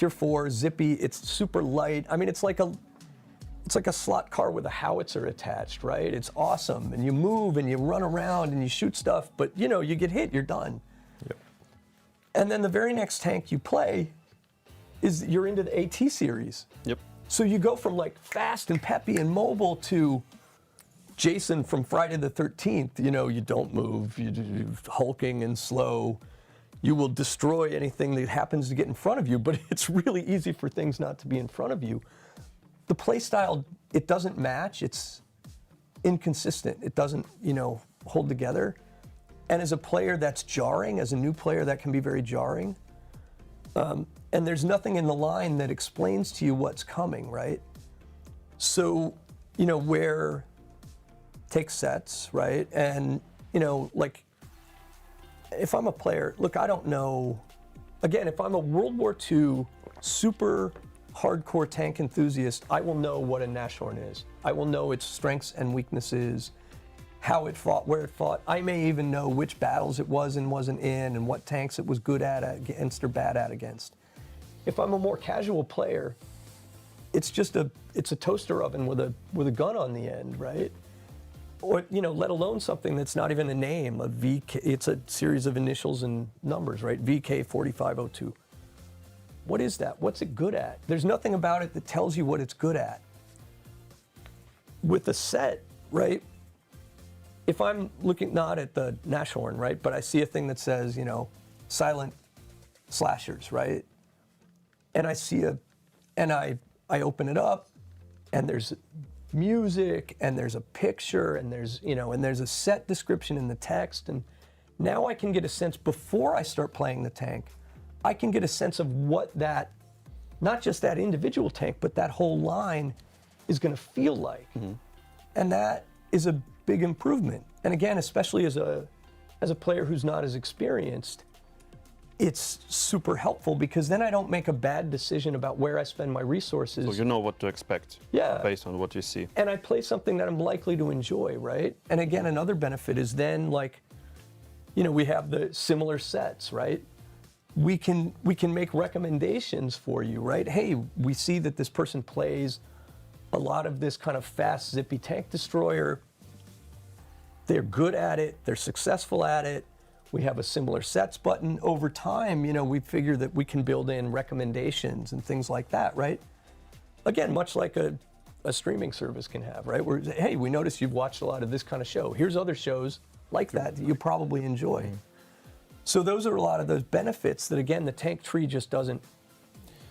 Tier 4, zippy, it's super light. I mean, it's like a slot car with a howitzer attached, right? It's awesome, and you move and you run around and you shoot stuff, but you know, you get hit, you're done. Yep. And then the very next tank you play is you're into the AT series. Yep. So you go from like fast and peppy and mobile to Jason from Friday the 13th. You know, you don't move, you're hulking and slow. You will destroy anything that happens to get in front of you, but it's really easy for things not to be in front of you. The play style, it doesn't match, it's inconsistent. It doesn't, you know, hold together. And as a player, that's jarring. As a new player, that can be very jarring. And there's nothing in the line that explains to you what's coming, right? So, you know, where take sets, right? And, you know, like, if I'm a player, look, I don't know, again, if I'm a World War II super hardcore tank enthusiast, I will know what a Nashorn is. I will know its strengths and weaknesses, how it fought, where it fought. I may even know which battles it was and wasn't in and what tanks it was good at against or bad at against. If I'm a more casual player, it's just it's a toaster oven with a gun on the end, right? Or, you know, let alone something that's not even a name, a VK, it's a series of initials and numbers, right? VK4502. What is that? What's it good at? There's nothing about it that tells you what it's good at. With a set, right? If I'm looking not at the Nashorn, right, but I see a thing that says, you know, silent slashers, right? And I see I open it up, and there's music, and there's a picture, and there's, you know, and there's a set description in the text, and now I can get a sense before I start playing the tank. I can get a sense of what that, not just that individual tank, but that whole line is going to feel like. Mm-hmm. And that is a big improvement. And again, especially as a player who's not as experienced, it's super helpful because then I don't make a bad decision about where I spend my resources. So you know what to expect based on what you see. And I play something that I'm likely to enjoy, right? And again, another benefit is then, like, you know, we have the similar sets, right? We can make recommendations for you, right? Hey, we see that this person plays a lot of this kind of fast, zippy tank destroyer. They're good at it, they're successful at it. We have a similar sets button. Over time, you know, we figure that we can build in recommendations and things like that, right? Again, much like a streaming service can have, right? Where, hey, we noticed you've watched a lot of this kind of show. Here's other shows like that you probably enjoy. Mm-hmm. So those are a lot of those benefits that, again, the tank tree just doesn't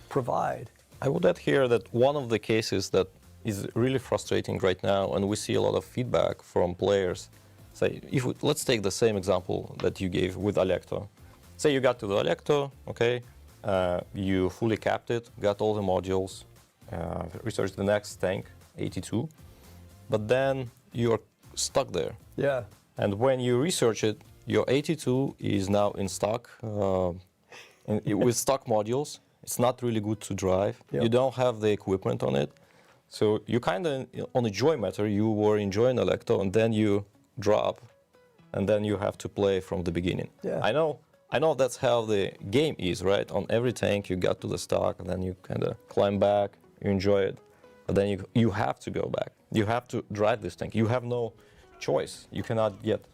provide. I would add here that one of the cases that is really frustrating right now, and we see a lot of feedback from players. Say, let's take the same example that you gave with Alecto. Say you got to the Alecto, okay, you fully capped it, got all the modules, researched the next tank, 82, but then you're stuck there. Yeah. And when you research it, your 82 is now in stock, with stock modules. It's not really good to drive. Yep. You don't have the equipment on it. So you kind of, on a joy matter, you were enjoying Alecto, and then you drop, and then you have to play from the beginning. Yeah. I know that's how the game is, right? On every tank, you got to the stock, and then you kind of climb back, you enjoy it, but then you have to go back. You have to drive this tank. You have no choice. You cannot get